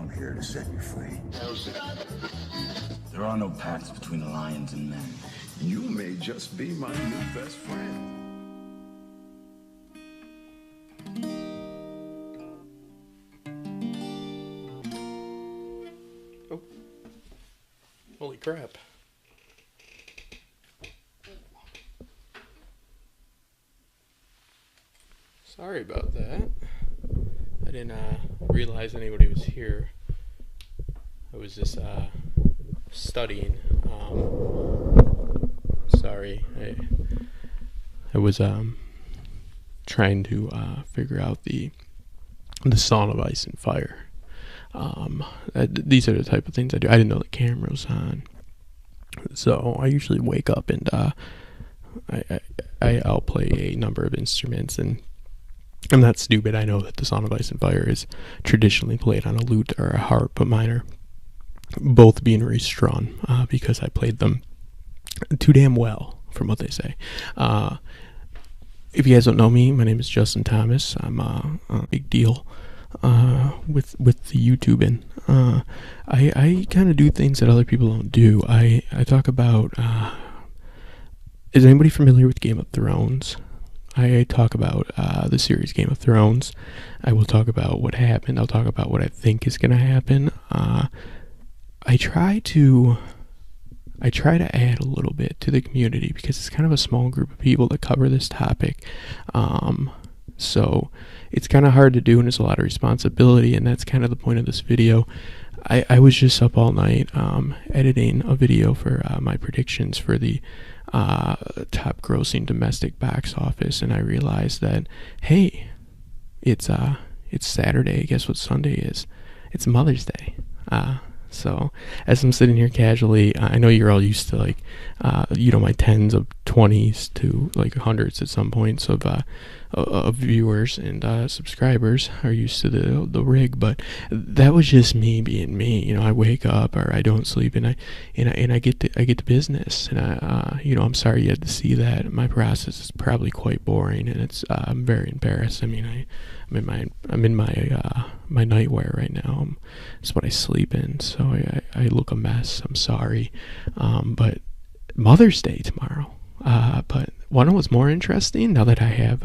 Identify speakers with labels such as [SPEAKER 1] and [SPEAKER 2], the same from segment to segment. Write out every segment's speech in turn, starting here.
[SPEAKER 1] I'm here to set you free.
[SPEAKER 2] There are no pacts between lions and men.
[SPEAKER 1] You may just be my new best friend.
[SPEAKER 3] Oh. Holy crap. Sorry about that. I didn't realize anybody was here. I was just studying. Sorry. I was trying to figure out the Song of Ice and Fire. These are the type of things I do. I didn't know the camera was on. So I usually wake up and I'll play a number of instruments, and I'm not stupid. I know that the Song of Ice and Fire is traditionally played on a lute or a harp, but mine are both being restrung because I played them too damn well, from what they say. If you guys don't know me, my name is Justin Thomas. I'm a big deal with the YouTubing. I kind of do things that other people don't do. I talk about. Is anybody familiar with Game of Thrones? I talk about the series Game of Thrones. I will talk about what happened. I'll talk about what I think is going to happen. I try to add a little bit to the community because it's kind of a small group of people that cover this topic. So it's kind of hard to do, and it's a lot of responsibility, and that's kind of the point of this video. I was just up all night editing a video for my predictions for the top grossing domestic box office, and I realized that, hey, it's Saturday. Guess what Sunday is? It's Mother's Day. So as I'm sitting here casually, I know you're all used to like, my tens of 20s to like hundreds at some points of viewers and subscribers are used to the rig, but that was just me being me. I wake up or I don't sleep, and I get to business, and I'm sorry you had to see that. My process is probably quite boring, and I'm very embarrassed. I mean, I'm in my nightwear right now. It's what I sleep in, so I look a mess. I'm sorry, but Mother's Day tomorrow. But one was more interesting now that I have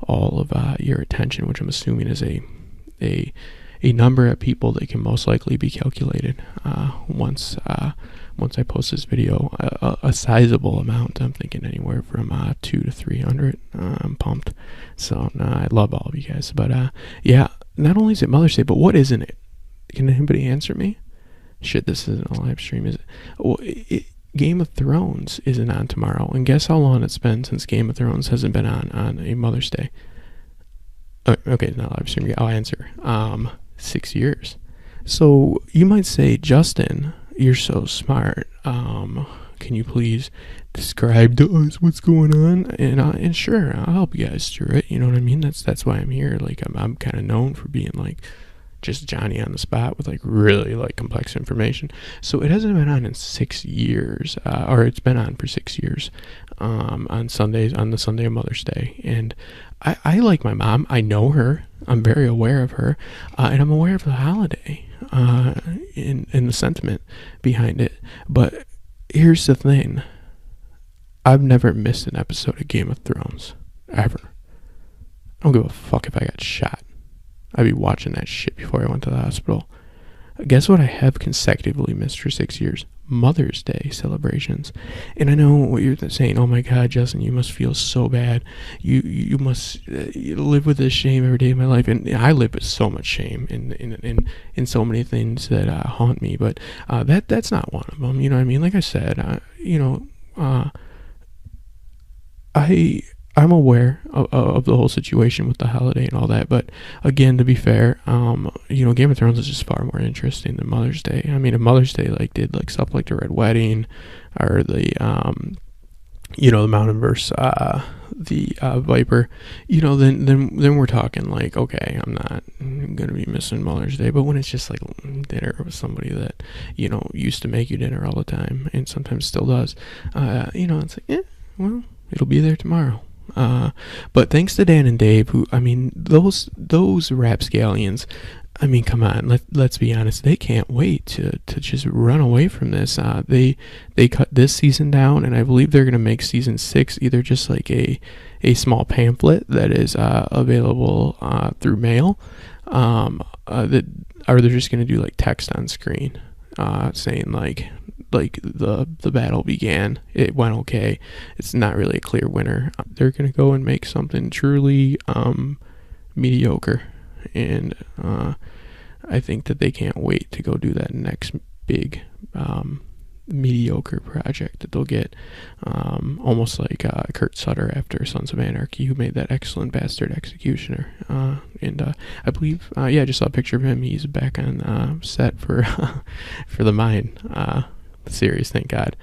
[SPEAKER 3] all of your attention, which I'm assuming is a number of people that can most likely be calculated once I post this video. A sizable amount. I'm thinking anywhere from 200 to 300. I'm pumped. So I love all of you guys. But yeah, not only is it Mother's Day, but what isn't it? Can anybody answer me? Shit, this isn't a live stream, is it? Well, Game of Thrones isn't on tomorrow, and guess how long it's been since Game of Thrones hasn't been on a Mother's Day? Okay, it's not live stream. I'll answer. 6 years. So you might say, Justin, you're so smart. Can you please describe to us what's going on? And sure, I'll help you guys through it. You know what I mean? That's why I'm here. Like I'm kind of known for being like just Johnny on the spot with like really like complex information. So it hasn't been on in 6 years, or it's been on for 6 years, on Sundays, on the Sunday of Mother's Day. And I like my mom. I know her. I'm very aware of her, and I'm aware of the holiday, in the sentiment behind it. But here's the thing. I've never missed an episode of Game of Thrones, ever. I don't give a fuck if I got shot. I'd be watching that shit before I went to the hospital. Guess what I have consecutively missed for 6 years? Mother's Day celebrations. And I know what you're saying. Oh my God, Justin, you must feel so bad. You must live with this shame every day of my life. And I live with so much shame in so many things that haunt me. But that's not one of them. You know what I mean? Like I said, I'm aware of the whole situation with the holiday and all that, but again, to be fair, Game of Thrones is just far more interesting than Mother's Day. I mean, if Mother's Day did stuff like the Red Wedding or the the Mountain versus the Viper, then we're talking like, okay, I'm not gonna be missing Mother's Day. But when it's just like dinner with somebody that used to make you dinner all the time and sometimes still does, it's like, well, it'll be there tomorrow. But thanks to Dan and Dave, who, those rapscallions, I mean, come on. Let's be honest. They can't wait to just run away from this. They cut this season down, and I believe they're gonna make season 6 either just like a small pamphlet that is available through mail, that, or they're just gonna do like text on screen, saying like the battle began, it went okay. It's not really a clear winner. They're gonna go and make something truly mediocre. And I think that they can't wait to go do that next big mediocre project that they'll get, almost like Kurt Sutter after Sons of Anarchy, who made that excellent Bastard Executioner. And I believe, I just saw a picture of him. He's back on set for for the Mine series, thank God.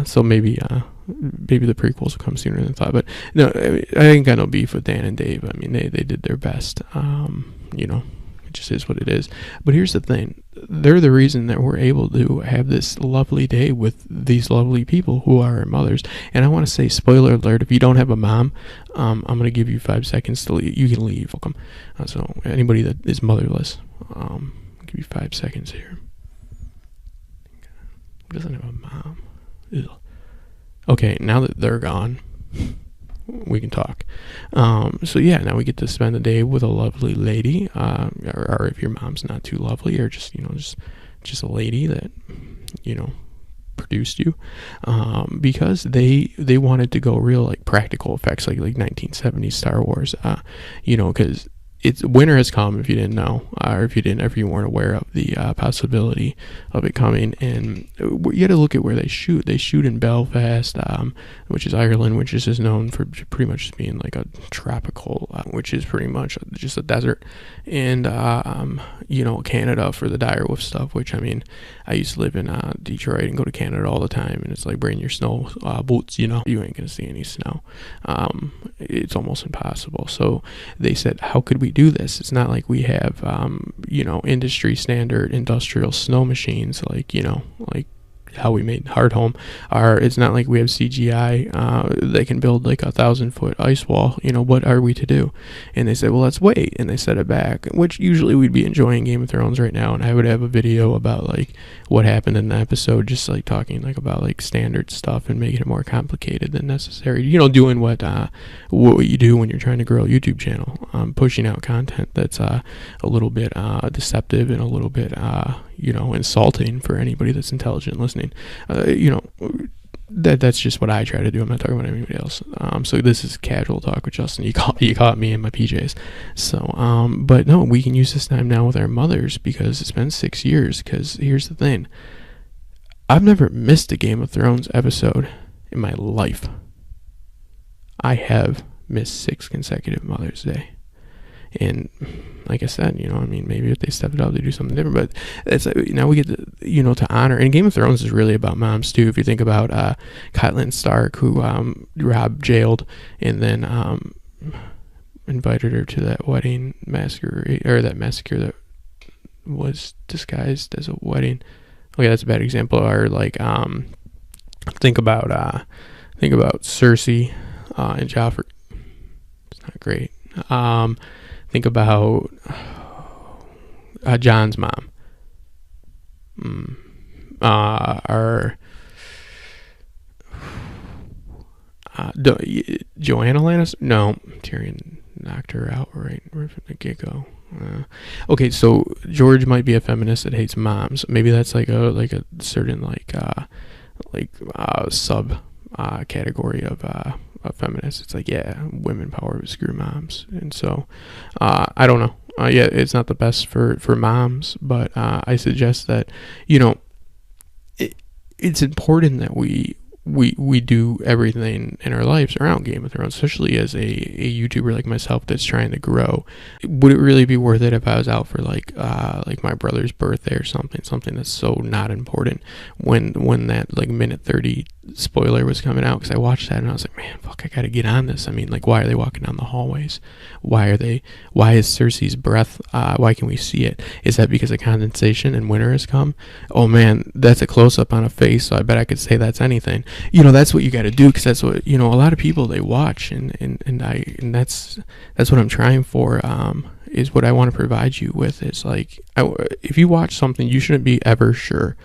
[SPEAKER 3] So maybe the prequels will come sooner than thought. But no, I ain't got no beef with Dan and Dave. I mean, they did their best. It just is what it is. But here's the thing. They're the reason that we're able to have this lovely day with these lovely people who are our mothers. And I want to say, spoiler alert, if you don't have a mom, I'm going to give you 5 seconds to leave. You can leave. Welcome. So anybody that is motherless, I'll give you 5 seconds here. Doesn't have a mom. Ew. Okay, now that they're gone, we can talk. So yeah, now we get to spend the day with a lovely lady, or if your mom's not too lovely, or just just a lady that produced you, because they wanted to go real like practical effects, like 1970s Star Wars, because winter has come, if you didn't know, or if you weren't aware of the possibility of it coming. And you got to look at where they shoot. They shoot in Belfast, which is Ireland, which is known for pretty much just being like a tropical, which is pretty much just a desert. And Canada for the direwolf stuff, which, I mean, I used to live in Detroit and go to Canada all the time, and it's like bring your snow boots. You ain't gonna see any snow. It's almost impossible. So they said, how could we do this? It's not like we have industry standard industrial snow machines, like how we made Hard Home. It's not like we have CGI that can build like 1,000-foot ice wall. What are we to do? And they said, well, let's wait. And they set it back, which usually we'd be enjoying Game of Thrones right now, and I would have a video about like what happened in the episode, just like talking like about like standard stuff and making it more complicated than necessary. Doing what you do when you're trying to grow a YouTube channel, pushing out content that's a little bit deceptive and a little bit insulting for anybody that's intelligent listening. That's just what I try to do. I'm not talking about anybody else. So this is casual talk with Justin. You caught me in my PJs. So but no, we can use this time now with our mothers, because it's been 6 years. Because here's the thing, I've never missed a Game of Thrones episode in my life. I have missed 6 consecutive Mother's Day. And like I said, maybe if they step it up, they do something different. But it's now we get to, to honor. And Game of Thrones is really about moms too. If you think about Catelyn Stark, who Robb jailed, and then invited her to that wedding massacre, or that massacre that was disguised as a wedding. Okay, that's a bad example. Or like think about Cersei and Joffrey. It's not great. Think about John's mom. Joanna Lannister? No, Tyrion knocked her out right from the get-go. Okay, so George might be a feminist that hates moms. Maybe that's like a certain sub category of feminists. It's like, yeah, women power, but screw moms. And so I don't know. It's not the best for moms, but I suggest that it's important that we do everything in our lives around Game of Thrones, especially as a YouTuber like myself that's trying to grow. Would it really be worth it if I was out for like my brother's birthday or something that's so not important, when that like minute 30 spoiler was coming out? Because I watched that and I was like, man, fuck, I gotta get on this. I mean, like, why are they walking down the hallways? Why is Cersei's breath, why can we see it? Is that because of condensation and winter has come? Oh man, that's a close-up on a face, so I bet I could say that's anything. That's what you got to do, because that's what a lot of people, they watch, and that's what I'm trying for. is what I want to provide you with is like, if you watch something, you shouldn't be ever sure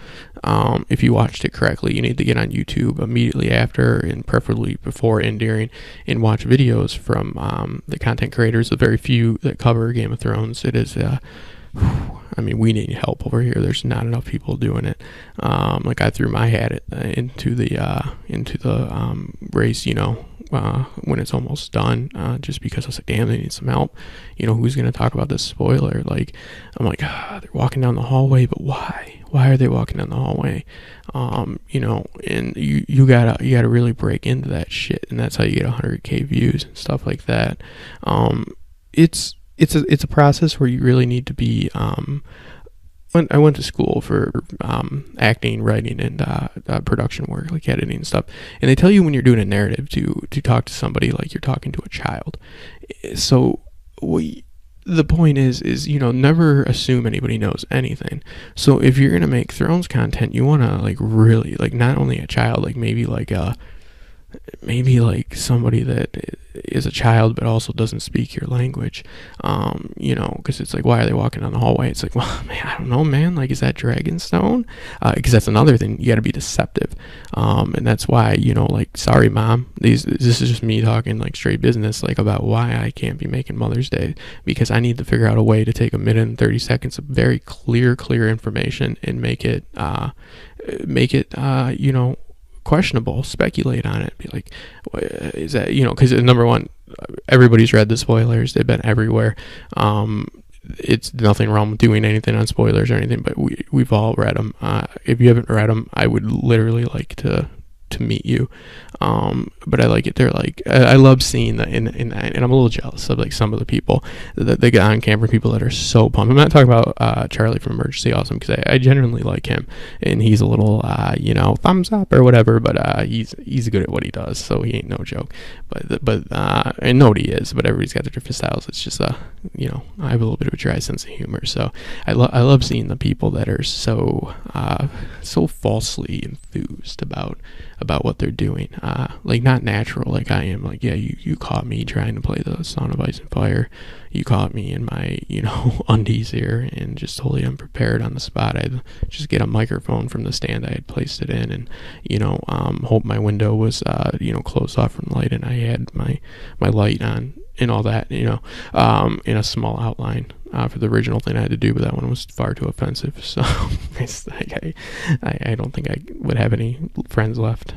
[SPEAKER 3] if you watched it correctly. You need to get on YouTube immediately after, and preferably before and during, and watch videos from the content creators, the very few that cover Game of Thrones. It is I mean, we need help over here. There's not enough people doing it. Like I threw my hat into the race, you know, when it's almost done, just because I was like, damn, they need some help. You know, who's going to talk about this spoiler? Like, I'm like, they're walking down the hallway, but why? Why are they walking down the hallway? You know, and you gotta really break into that shit, and that's how you get 100K views and stuff like that. It's a process where you really need to be. I went to school for acting, writing, and production work, like editing and stuff. And they tell you when you're doing a narrative to talk to somebody like you're talking to a child. So the point is, you know, never assume anybody knows anything. So if you're gonna make Thrones content, you want to like really like not only a child, like maybe like somebody that is a child but also doesn't speak your language, you know, because it's like, why are they walking down the hallway? It's like, well, man, I don't know, man, like, is that Dragonstone? Because that's another thing, you got to be deceptive, and that's why, you know, like, sorry mom, this is just me talking like straight business, like about why I can't be making Mother's Day, because I need to figure out a way to take a minute and 30 seconds of very clear information and make it you know, questionable, speculate on it, be like, is that, you know, because number one, everybody's read the spoilers, they've been everywhere. It's nothing wrong with doing anything on spoilers or anything, but we've all read them. If you haven't read them, I would literally like to meet you. But I like it. They're like, I love seeing that, and I'm a little jealous of like some of the people that they got on camera, people that are so pumped. I'm not talking about Charlie from Emergency Awesome, because I genuinely like him, and he's a little you know, thumbs up or whatever, but he's good at what he does, so he ain't no joke. But I know what he is, but everybody's got their different styles. It's just you know, I have a little bit of a dry sense of humor, so I love seeing the people that are so falsely enthused about what they're doing, like not natural like I am. Like, yeah, you caught me trying to play the Song of Ice and Fire, you caught me in my, you know, undies here, and just totally unprepared on the spot. I'd just get a microphone from the stand I had placed it in, and, you know, hope my window was you know, closed off from light, and I had my light on and all that, you know, in a small outline for the original thing I had to do, but that one was far too offensive, so it's like I don't think I would have any friends left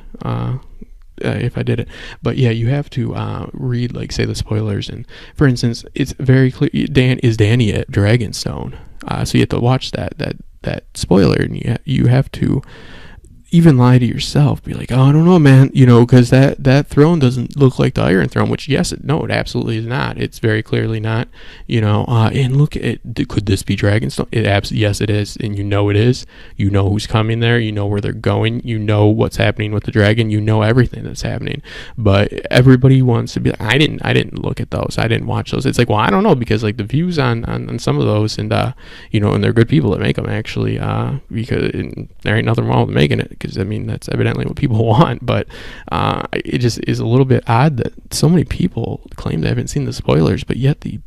[SPEAKER 3] if I did it. But yeah, you have to read, like, say, the spoilers, and for instance, it's very clear Danny at Dragonstone, so you have to watch that spoiler, and you have to even lie to yourself, be like, oh, I don't know, man, you know, because that throne doesn't look like the Iron Throne, which, it absolutely is not. It's very clearly not, you know, and look at it, could this be Dragonstone? Yes, it is, and you know it is. You know who's coming there, you know where they're going, you know what's happening with the dragon, you know everything that's happening, but everybody wants to be like, I didn't look at those, I didn't watch those. It's like, well, I don't know, because, like, the views on some of those, and, you know, and they're good people that make them, actually, because there ain't nothing wrong with making it, because I mean, that's evidently what people want, but it just is a little bit odd that so many people claim they haven't seen the spoilers, but yet the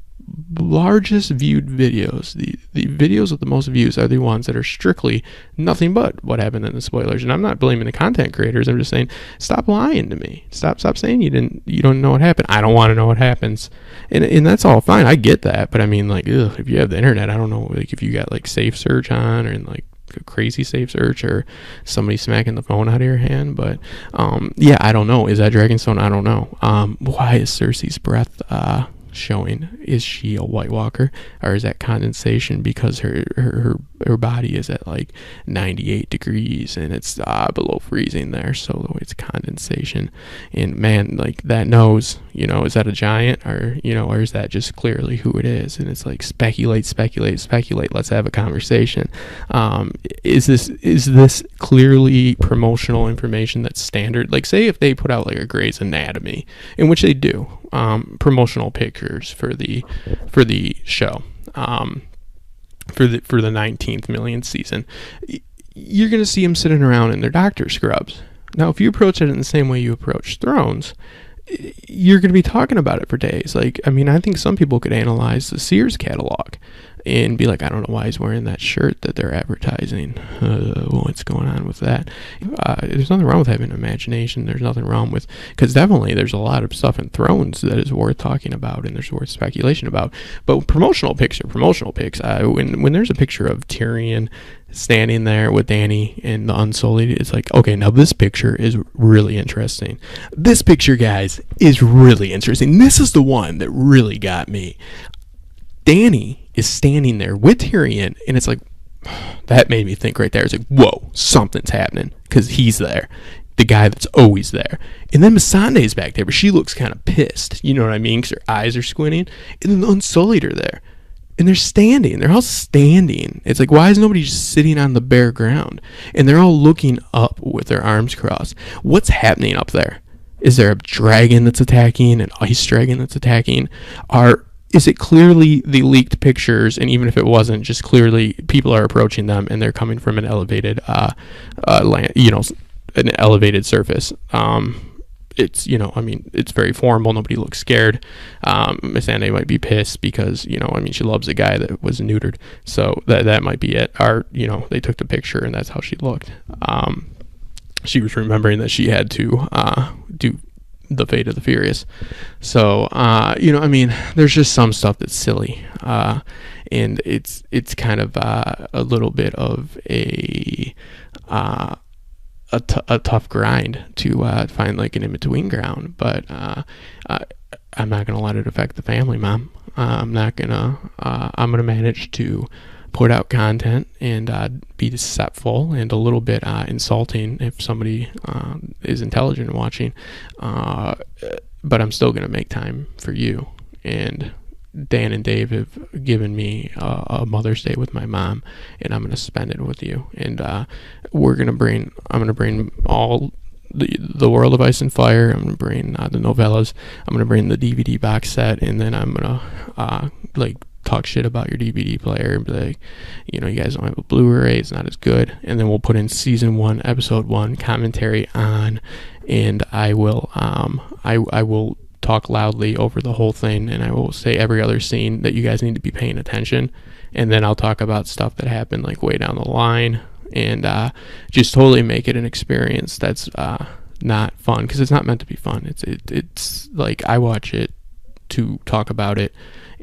[SPEAKER 3] largest viewed videos, the videos with the most views, are the ones that are strictly nothing but what happened in the spoilers. And I'm not blaming the content creators, I'm just saying, stop lying to me, stop saying you don't know what happened. I don't want to know what happens, and that's all fine, I get that, but I mean, like, if you have the internet, I don't know, like, if you got like safe search on, or like crazy safe search, or somebody smacking the phone out of your hand, but yeah, I don't know. Is that Dragonstone? I don't know. Why is Cersei's breath showing? Is she a White Walker, or is that condensation because her body is at like 98 degrees and it's below freezing there, so it's condensation? And man, like, that nose, you know, is that a giant, or, you know, or is that just clearly who it is? And it's like, speculate, let's have a conversation. Is this clearly promotional information that's standard? Like, say if they put out like a Grey's Anatomy, in which they do promotional pictures for the show, for the 19th millionth season, you're going to see them sitting around in their doctor scrubs. Now, if you approach it in the same way you approach Thrones, you're going to be talking about it for days. Like, I mean, I think some people could analyze the Sears catalog and be like, I don't know why he's wearing that shirt that they're advertising. What's going on with that? There's nothing wrong with having imagination. There's nothing wrong with, because definitely there's a lot of stuff in Thrones that is worth talking about and there's worth speculation about. But promotional pics, when there's a picture of Tyrion standing there with Dany and the Unsullied, it's like, okay, now this picture is really interesting. This picture, guys, is really interesting. This is the one that really got me. Dany is standing there with Tyrion, and it's like, that made me think right there. It's like, whoa, something's happening, because he's there, the guy that's always there. And then Missandei's back there, but she looks kind of pissed, you know what I mean, because her eyes are squinting. And then the Unsullied are there, and they're all standing. It's like, why is nobody just sitting on the bare ground? And they're all looking up with their arms crossed. What's happening up there? Is there a dragon that's attacking, an ice dragon that's attacking? Is it clearly the leaked pictures, and even if it wasn't, just clearly people are approaching them and they're coming from an elevated land, an elevated surface. It's, I mean, it's very formal. Nobody looks scared. Missandei might be pissed because, she loves a guy that was neutered. So that might be it. Or, they took the picture and that's how she looked. She was remembering that she had to do the Fate of the Furious. So, there's just some stuff that's silly. And it's kind of a little bit of a tough grind to find like an in-between ground. But I'm not going to let it affect the family, Mom. I'm going to manage to put out content and be deceitful and a little bit insulting if somebody is intelligent and watching, but I'm still going to make time for you. And Dan and Dave have given me a Mother's Day with my mom, and I'm going to spend it with you. And I'm going to bring all the World of Ice and Fire. I'm going to bring the novellas. I'm going to bring the DVD box set, and then I'm going to talk shit about your DVD player and be like, you guys don't have a Blu-ray, it's not as good. And then we'll put in season 1, episode 1 commentary on, and I will I will talk loudly over the whole thing, and I will say every other scene that you guys need to be paying attention. And then I'll talk about stuff that happened like way down the line, and just totally make it an experience that's not fun, because it's not meant to be fun. It's like, I watch it to talk about it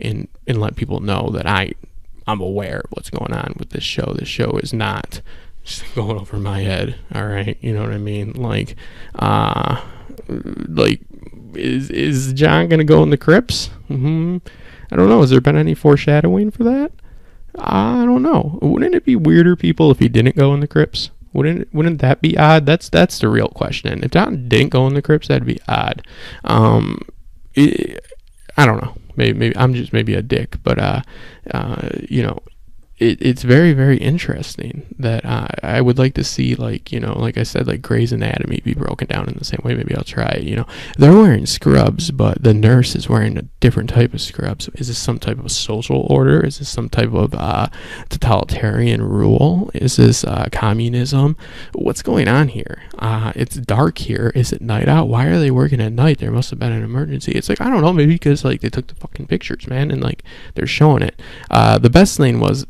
[SPEAKER 3] and let people know that I'm aware of what's going on with this show. This show is not just going over my head. All right, you know what I mean? Is John gonna go in the Crypts? I don't know. Has there been any foreshadowing for that? I don't know. Wouldn't it be weirder, people, if he didn't go in the Crypts? Wouldn't that be odd? That's the real question. If John didn't go in the Crypts, that'd be odd. I don't know. Maybe I'm just maybe a dick, but it's very, very interesting that I would like to see, like I said, like Grey's Anatomy be broken down in the same way. Maybe I'll try it. They're wearing scrubs, but the nurse is wearing a different type of scrubs. Is this some type of social order? Is this some type of totalitarian rule? Is this communism? What's going on here? It's dark here. Is it night out? Why are they working at night? There must have been an emergency. It's like, I don't know, maybe because like they took the fucking pictures, man, and like they're showing it. The best thing was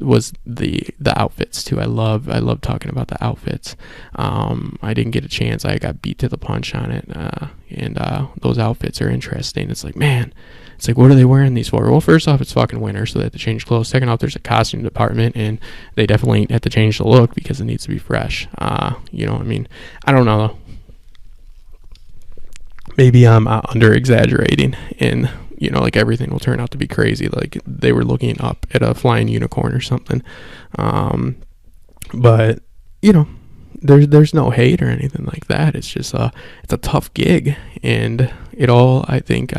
[SPEAKER 3] the outfits too. I love talking about the outfits. I didn't get a chance. I got beat to the punch on it. And those outfits are interesting. It's like, man, it's like, what are they wearing these for? Well, first off, it's fucking winter, so they have to change clothes. Second off, there's a costume department, and they definitely have to change the look because it needs to be fresh. You know what I mean? I don't know, though. Maybe I'm under exaggerating, and like everything will turn out to be crazy. Like they were looking up at a flying unicorn or something. But there's no hate or anything like that. It's just it's a tough gig, and it all, I think,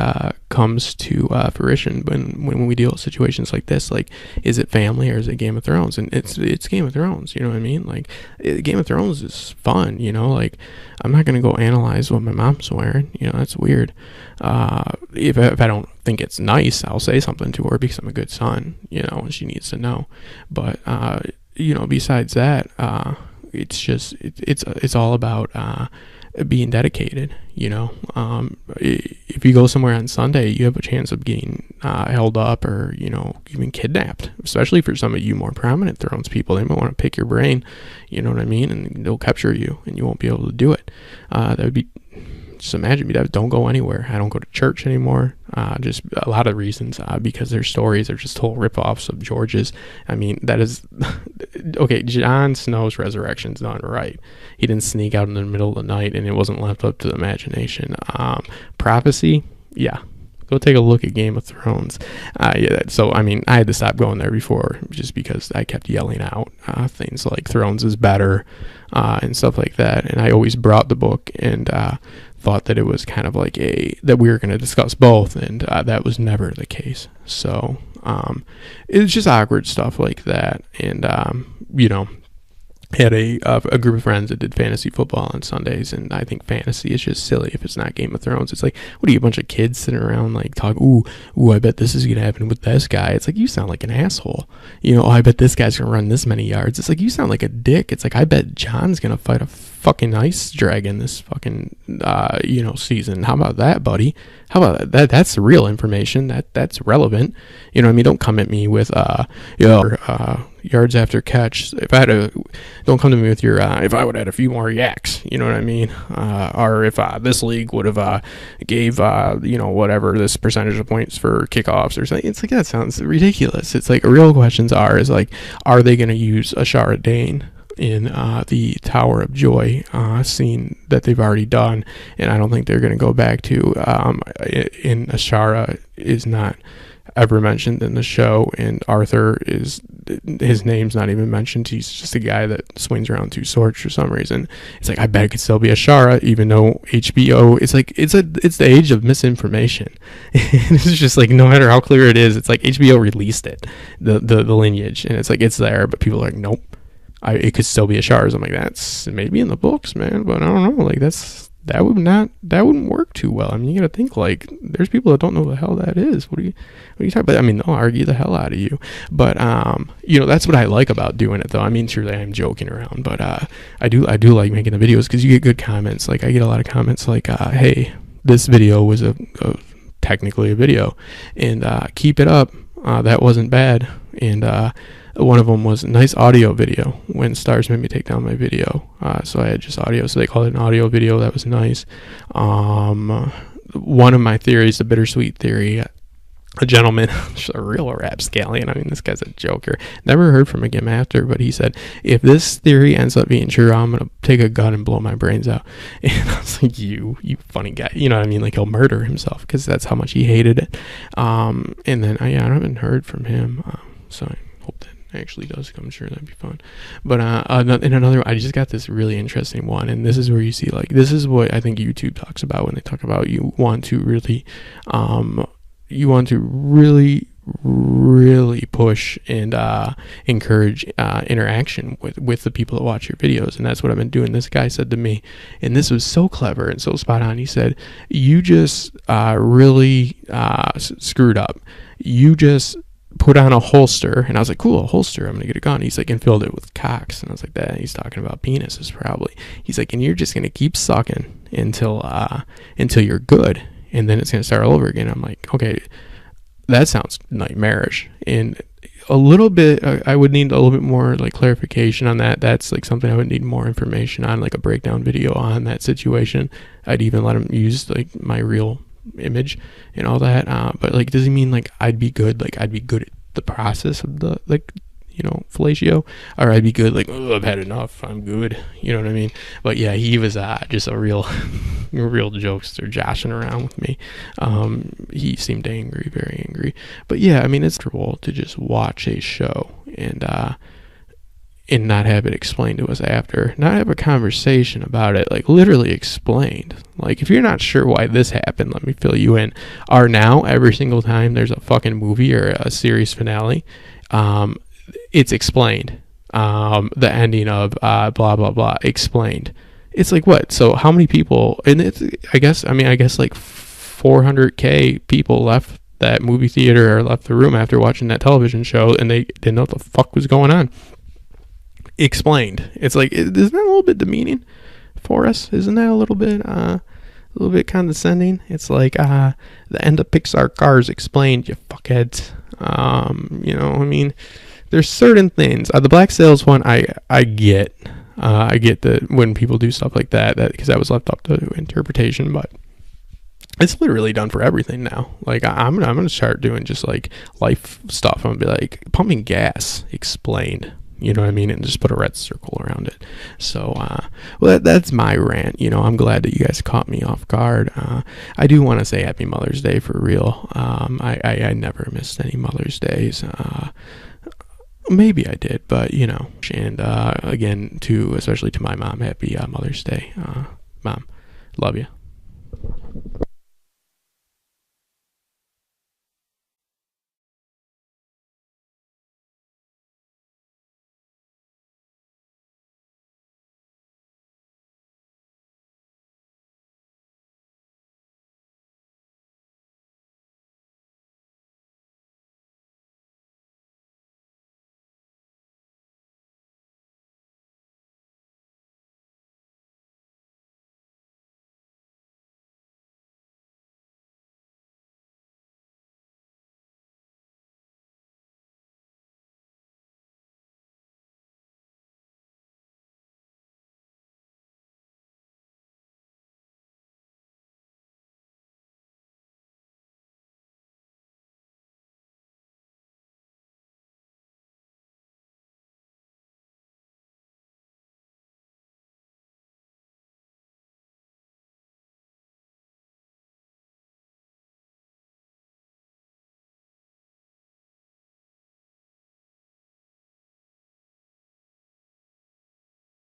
[SPEAKER 3] comes to fruition when we deal with situations like this. Like, is it family or is it Game of Thrones? And it's Game of Thrones, you know what I mean? Like, Game of Thrones is fun, like, I'm not gonna go analyze what my mom's wearing, that's weird. If I don't think it's nice, I'll say something to her because I'm a good son, and she needs to know. But besides that, it's just it's all about being dedicated. If you go somewhere on Sunday, you have a chance of getting held up or even kidnapped, especially for some of you more prominent Thrones people. They might want to pick your brain, you know what I mean, and they'll capture you and you won't be able to do it. That would be, just imagine me, that don't go anywhere. I don't go to church anymore. Just a lot of reasons, because their stories are just total rip-offs of George's. I mean, that is okay. Jon Snow's resurrection's done right. He didn't sneak out in the middle of the night and it wasn't left up to the imagination. Prophecy, yeah, go take a look at Game of Thrones. So I mean, I had to stop going there before just because I kept yelling out things like Thrones is better and stuff like that, and I always brought the book and thought that it was kind of like that we were going to discuss both, and that was never the case. So it was just awkward stuff like that, and had a group of friends that did fantasy football on Sundays, and I think fantasy is just silly if it's not Game of Thrones. It's like, what are you, a bunch of kids sitting around like talking, ooh, I bet this is gonna happen with this guy. It's like, you sound like an asshole. I bet this guy's gonna run this many yards. It's like, you sound like a dick. It's like, I bet John's gonna fight a fucking ice dragon this fucking season. How about that, buddy? How about that? That's real information. That's relevant. Don't come at me with yards after catch. Don't come to me with your if I would have had a few more yaks, you know what I mean, or if this league would have gave whatever this percentage of points for kickoffs or something. It's like, that sounds ridiculous. It's like, real questions are they going to use Ashara Dane in the Tower of Joy scene that they've already done? And I don't think they're going to go back to in Ashara is not ever mentioned in the show, and Arthur his name's not even mentioned. He's just a guy that swings around two swords for some reason. It's like, I bet it could still be Ashara, even though HBO, it's like, it's the age of misinformation. It's just like, no matter how clear it is, it's like HBO released it, the lineage, and it's like, it's there, but people are like, nope, it could still be Ashara's. I'm like, that's maybe in the books, man, but I don't know, like, that wouldn't work too well. I mean, you gotta think, like, there's people that don't know the hell that is. What are you talking about? I mean, they'll argue the hell out of you, but that's what I like about doing it, though. I mean, truly, I'm joking around, but I do like making the videos because you get good comments. Like, I get a lot of comments like, hey, this video was technically a video, and keep it up, that wasn't bad. And one of them was nice audio video when Stars made me take down my video. So I had just audio, so they called it an audio video. That was nice. One of my theories, the bittersweet theory, a gentleman, a real rapscallion. I mean, this guy's a joker. Never heard from him after, but he said, if this theory ends up being true, I'm going to take a gun and blow my brains out. And I was like, you funny guy. You know what I mean? Like, he'll murder himself because that's how much he hated it. And then I haven't heard from him. So I hope that actually does come. Sure, that'd be fun. But in another, I just got this really interesting one, and this is where you see, like, this is what I think YouTube talks about when they talk about you want to really push and encourage interaction with the people that watch your videos, and that's what I've been doing. This guy said to me, and this was so clever and so spot on, he said, you just really screwed up. You just put on a holster. And I was like, cool, a holster, I'm gonna get a gun. He's like, and filled it with cocks. And I was like, that, he's talking about penises probably. He's like, and you're just gonna keep sucking until you're good, and then it's gonna start all over again. I'm like, okay, that sounds nightmarish. And a little bit, I would need a little bit more like clarification on that. That's like something I would need more information on, like a breakdown video on that situation. I'd even let him use like my real image and all that, but like, does he mean like I'd be good at the process of the, like, fellatio, or I'd be good like, oh, I've had enough, I'm good, you know what I mean? But yeah, he was just a real jokester, joshing around with me. He seemed angry, very angry. But yeah, I mean, it's cool to just watch a show and not have it explained to us after, not have a conversation about it, like literally explained. Like, if you're not sure why this happened, let me fill you in. Or now, every single time there's a fucking movie or a series finale, it's explained. The ending of blah, blah, blah, explained. It's like, what? So how many people, and it's, I guess like 400K people left that movie theater or left the room after watching that television show, and they didn't know what the fuck was going on. Explained. It's like, isn't that a little bit demeaning? for us? Isn't that a little bit condescending? It's like the end of Pixar Cars explained, you fuckheads. You know, I mean, there's certain things. The Black Sails one, I get. I get that when people do stuff like that because that was left up to interpretation, but it's literally done for everything now. Like I'm gonna start doing just like life stuff. I'm gonna be like pumping gas explained. You know what I mean? And just put a red circle around it. So, well, that's my rant. You know, I'm glad that you guys caught me off guard. I do want to say Happy Mother's Day for real. I never missed any Mother's Days. Maybe I did, but you know. And again, especially to my mom, Happy Mother's Day. Mom, love you.